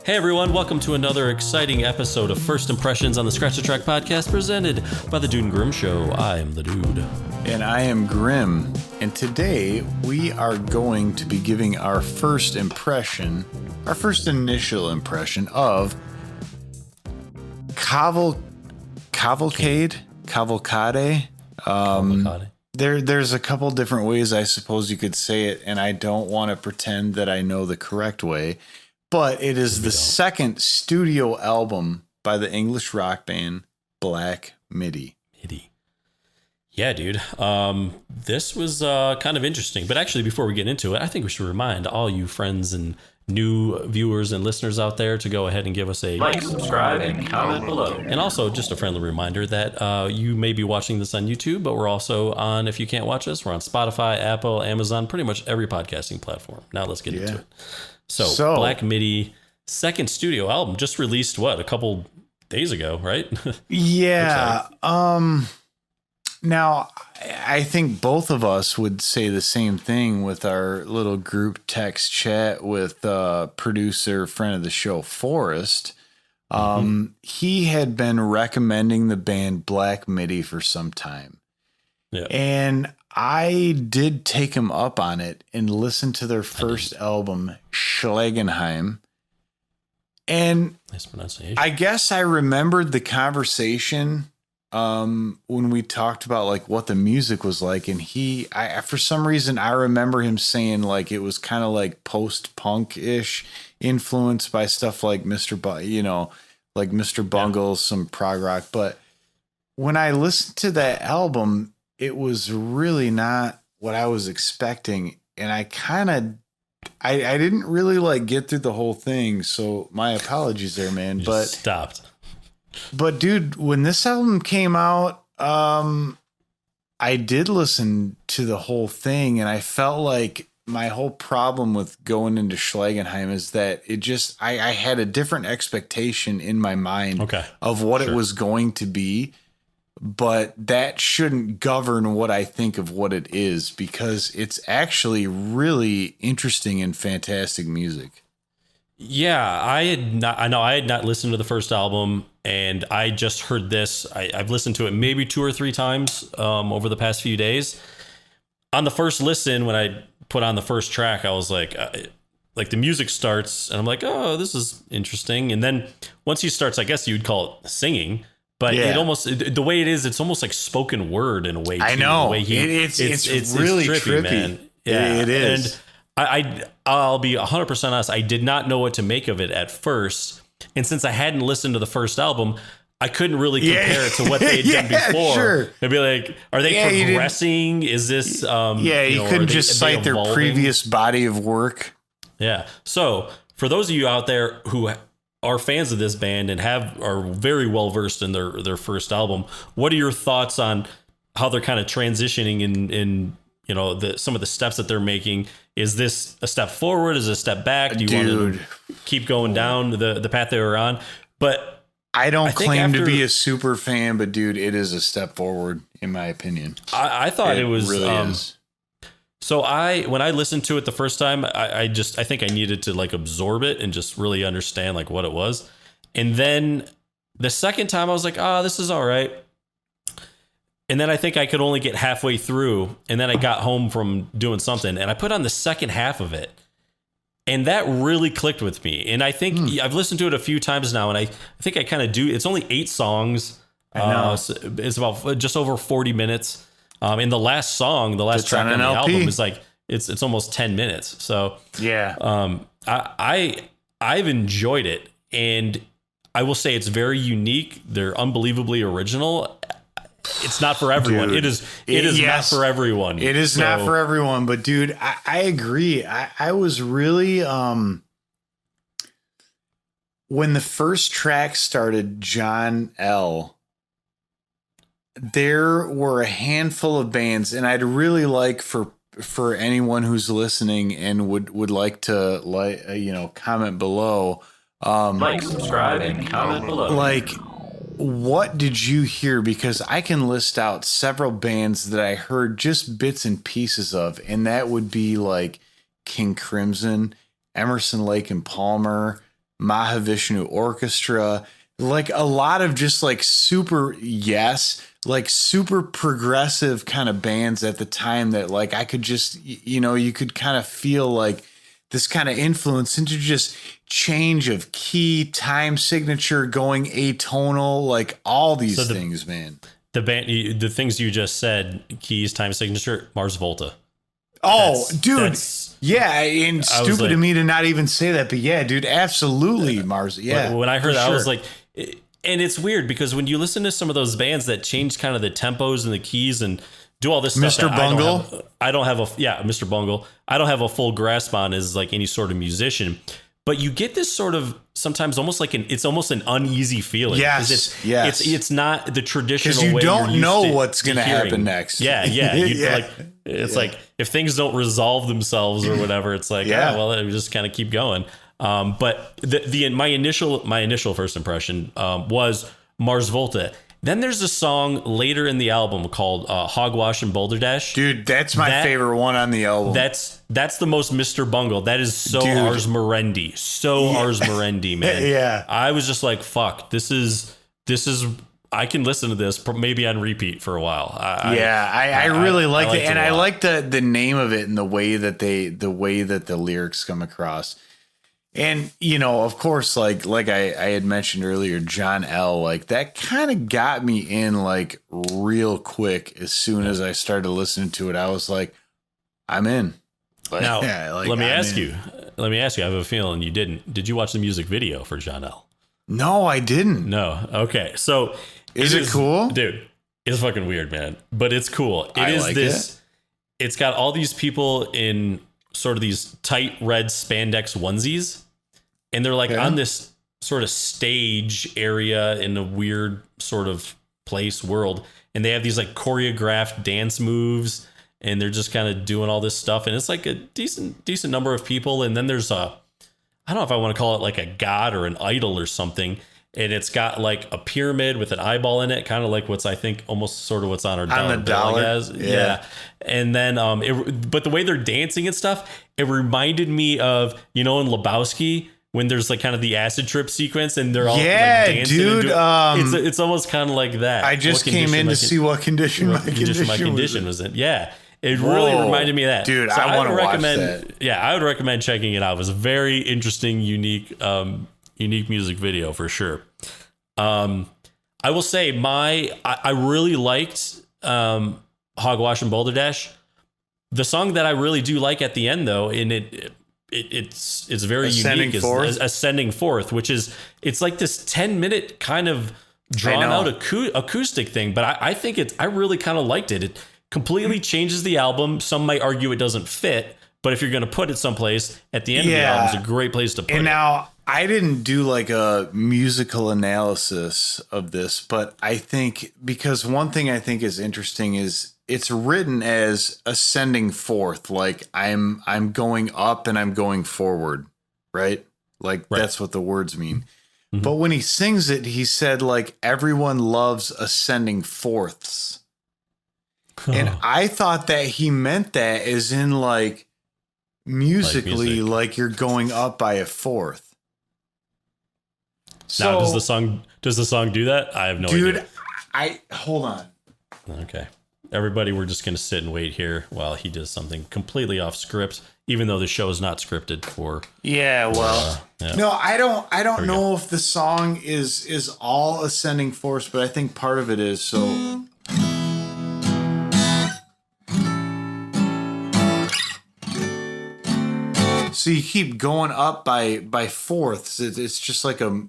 Hey everyone, welcome to another exciting episode of First Impressions on the Scratch the Track podcast presented by the Dude and Grim Show. I am the Dude. And I am Grim. And today we are going to be giving our first initial impression of Cavalcade. There's a couple different ways I suppose you could say it, and I don't want to pretend that I know the correct way. But it is the second studio album by the English rock band Black Midi. Yeah, dude. This was kind of interesting. But actually, before we get into it, I think we should remind all you friends and new viewers and listeners out there to go ahead and give us a like, subscribe, and comment below. And also, just a friendly reminder that you may be watching this on YouTube, but we're also on, if you can't watch us, we're on Spotify, Apple, Amazon, pretty much every podcasting platform. Now let's get into it. So Black Midi, second studio album, just released, a couple days ago, right? Yeah. Now, I think both of us would say the same thing with our little group text chat with producer, friend of the show, Forrest. He had been recommending the band Black Midi for some time. Yeah. And I did take him up on it and listen to their first album, Schlagenheim. And nice pronunciation. I guess I remembered the conversation when we talked about like what the music was like. And I for some reason, I remember him saying like it was kind of like post-punk-ish, influenced by stuff like Mr. Bungle, some prog rock. But when I listened to that album, it was really not what I was expecting. And I didn't really like get through the whole thing. So my apologies there, man. But stopped. But dude, when this album came out, I did listen to the whole thing, and I felt like my whole problem with going into Schlagenheim is that I had a different expectation in my mind of what it was going to be. But that shouldn't govern what I think of what it is, because it's actually really interesting and fantastic music. Yeah, I had not listened to the first album, and I just heard this. I've listened to it maybe 2 or 3 times over the past few days. On the first listen, when I put on the first track, I was like the music starts, and I'm like, oh, this is interesting. And then once he starts, I guess you'd call it singing. But the way it is, it's almost like spoken word in a way. Too. I know. The way it's really trippy, man. Yeah, it is. And I'll be 100% honest. I did not know what to make of it at first. And since I hadn't listened to the first album, I couldn't really compare it to what they had done before. Sure. I'd be like, are they progressing? Is this... you couldn't just cite their previous body of work. Yeah. So for those of you out there who are fans of this band and are very well versed in their first album, what are your thoughts on how they're kind of transitioning in some of the steps that they're making? Is this a step forward? Is it a step back? Do you want to keep going down the path they were on? But I don't claim to be a super fan, but dude, it is a step forward in my opinion. I thought it was really is. So when I listened to it the first time, I think I needed to like absorb it and just really understand like what it was. And then the second time I was like, this is all right. And then I think I could only get halfway through. And then I got home from doing something and I put on the second half of it. And that really clicked with me. And I think I've listened to it a few times now. And I think I kind of do. It's only 8 songs. I know. It's about just over 40 minutes. And the last track on the album is like it's almost 10 minutes. So yeah, I've enjoyed it, and I will say it's very unique. They're unbelievably original. It's not for everyone. Dude, it is not for everyone. It is not for everyone. But dude, I agree. I was really when the first track started, John L. There were a handful of bands, and I'd really like for anyone who's listening and would like to comment below. Like, subscribe, and comment below. Like, what did you hear? Because I can list out several bands that I heard just bits and pieces of, and that would be like King Crimson, Emerson, Lake and Palmer, Mahavishnu Orchestra, like a lot of just like super progressive kind of bands at the time that like I could just, you could kind of feel like this kind of influence into just change of key, time signature, going atonal, like all these things, man. The things you just said, keys, time signature, Mars Volta. Oh, dude. Yeah. And stupid of me to not even say that, but yeah, dude, absolutely. Mars. Yeah. When I heard that, I was like, and it's weird because when you listen to some of those bands that change kind of the tempos and the keys and do all this stuff, Mr. Bungle, Mr. Bungle, I don't have a full grasp on as like any sort of musician, but you get this sort of sometimes almost like it's almost an uneasy feeling. Yes. It's not the traditional way. Because you don't know what's going to happen next. Yeah. Like if things don't resolve themselves or whatever, it's like, we just kind of keep going. But my initial first impression was Mars Volta. Then there's a song later in the album called Hogwash and Balderdash. Dude, that's my favorite one on the album. That's the most Mr. Bungle. That is so Ars Moriendi. Ars Moriendi, man. Yeah. I was just like, fuck, this is I can listen to this maybe on repeat for a while. I really liked it. And I like the name of it and the way that the lyrics come across. And, of course, like I had mentioned earlier, John L., like that kind of got me in like real quick. As soon as I started listening to it, I was like, I'm in. Like, now, let me ask you, I have a feeling you didn't. Did you watch the music video for John L.? No, I didn't. No. Okay. So is it cool? Dude, it's fucking weird, man. But it's cool. It's got all these people in sort of these tight red spandex onesies. And they're like on this sort of stage area in a weird sort of place world. And they have these like choreographed dance moves and they're just kind of doing all this stuff. And it's like a decent number of people. And then there's I don't know if I want to call it like a god or an idol or something. And it's got like a pyramid with an eyeball in it, kind of like what's what's on our dollar bill. Yeah. And then, but the way they're dancing and stuff, it reminded me of, in Lebowski, when there's like kind of the acid trip sequence and they're all like dancing. Dude, it's almost kind of like that. I just came in to see what condition my condition was in. Yeah. It really reminded me of that. Dude, so I want to recommend that. Yeah, I would recommend checking it out. It was a very interesting, unique music video for sure. I will say I really liked Hogwash and Balderdash. The song that I really do like at the end though, and it's very unique, is Ascending Forth, which is it's like this 10-minute kind of drawn out acoustic thing, but I think I really kind of liked it. It completely changes the album. Some might argue it doesn't fit, but if you're going to put it someplace at the end of the album, it's a great place to put it. And now I didn't do like a musical analysis of this, but I think because one thing I think is interesting is it's written as ascending forth, like I'm going up and I'm going forward, right? Like that's what the words mean. Mm-hmm. But when he sings it, he said like everyone loves ascending forths. And I thought that he meant that as in like musically, like you're going up by a fourth. So now, does the song do that? I have no idea. Dude, hold on. Okay. Everybody, we're just going to sit and wait here while he does something completely off script, even though the show is not scripted for. Yeah, well, no, I don't know if the song is all ascending force, but I think part of it is. So. So you keep going up by fourths. It's just like a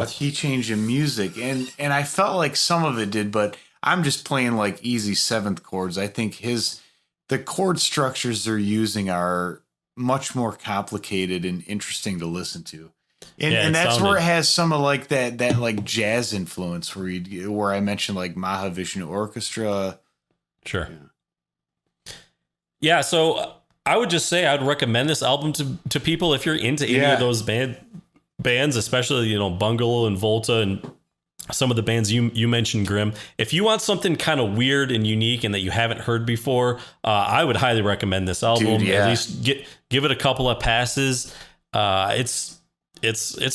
key change in music, and I felt like some of it did, but I'm just playing like easy seventh chords. I think the chord structures they're using are much more complicated and interesting to listen to, and that's where it has some of like that like jazz influence where I mentioned like Mahavishnu Orchestra. Sure. Yeah. So. I would just say I'd recommend this album to people if you're into any of those bands, especially, Bungle and Volta and some of the bands you mentioned, Grim. If you want something kind of weird and unique and that you haven't heard before, I would highly recommend this album. Dude, yeah. At least give it a couple of passes. It's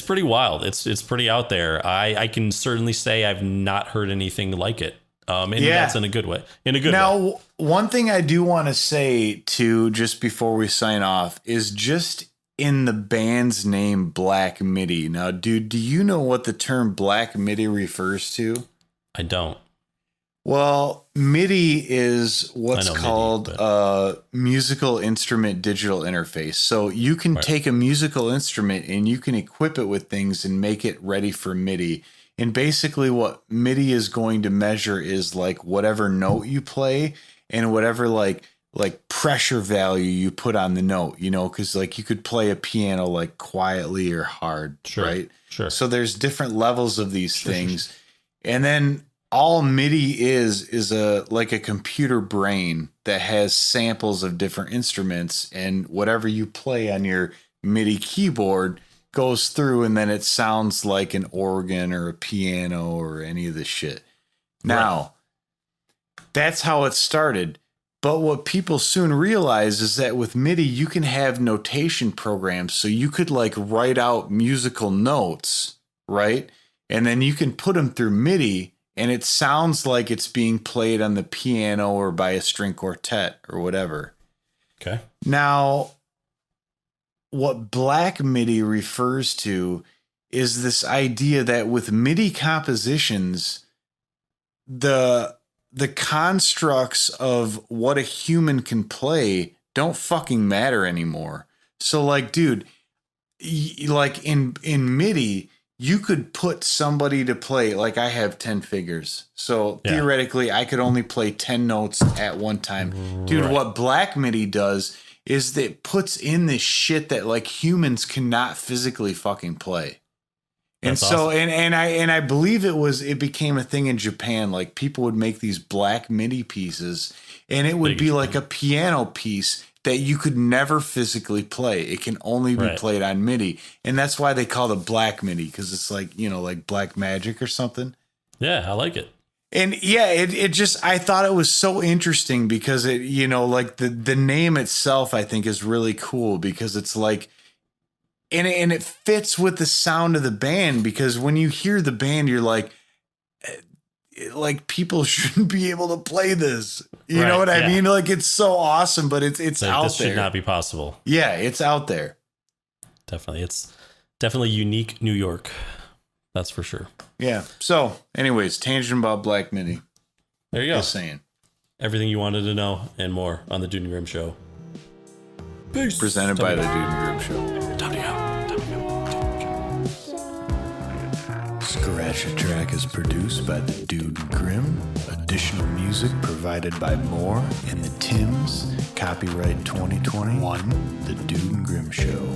pretty wild. It's pretty out there. I can certainly say I've not heard anything like it. And that's in a good way. In a good way. Now, one thing I do want to say too, just before we sign off, is just in the band's name, Black Midi. Now, dude, do you know what the term Black Midi refers to? I don't. Well, MIDI is what's called a musical instrument digital interface. So you can take a musical instrument and you can equip it with things and make it ready for MIDI. And basically what MIDI is going to measure is like whatever note you play and whatever like pressure value you put on the note, you know, because like you could play a piano like quietly or hard, right? Sure. So there's different levels of these things. And then all MIDI is a computer brain that has samples of different instruments, and whatever you play on your MIDI keyboard goes through, and then it sounds like an organ or a piano or any of this shit. Now, that's how it started. But what people soon realize is that with MIDI, you can have notation programs. So you could like write out musical notes, right? And then you can put them through MIDI, and it sounds like it's being played on the piano or by a string quartet or whatever. Okay. Now, what Black MIDI refers to is this idea that with MIDI compositions, the constructs of what a human can play don't fucking matter anymore. So like, dude, like in MIDI, you could put somebody to play, like I have 10 fingers. So theoretically, I could only play 10 notes at one time. Dude, what Black MIDI does is that it puts in this shit that like humans cannot physically fucking play. And That's so, awesome. and I believe it became a thing in Japan. Like people would make these Black MIDI pieces, and it would be like a piano piece that you could never physically play. It can only be played on MIDI. And that's why they call it Black MIDI, because it's like, you know, like black magic or something. Yeah, I like it. And yeah, it just, I thought it was so interesting because it, you know, like the name itself, I think is really cool because it's like, and it fits with the sound of the band, because when you hear the band, you're like people shouldn't be able to play this. You know what I mean? Like it's so awesome, but it's like, out this there. Should not be possible. Yeah, it's out there. Definitely. It's definitely unique New York. That's for sure. Yeah. So anyways, tangent about Black MIDI. There you go. Just saying. Everything you wanted to know and more on the Dude and Grim Show. Peace. Presented by the Dude and Grim Show. Time to go. Scratch a Track is produced by the Dude and Grim. Additional music provided by Moore and the Tims. Copyright 2021. The Dude and Grim Show.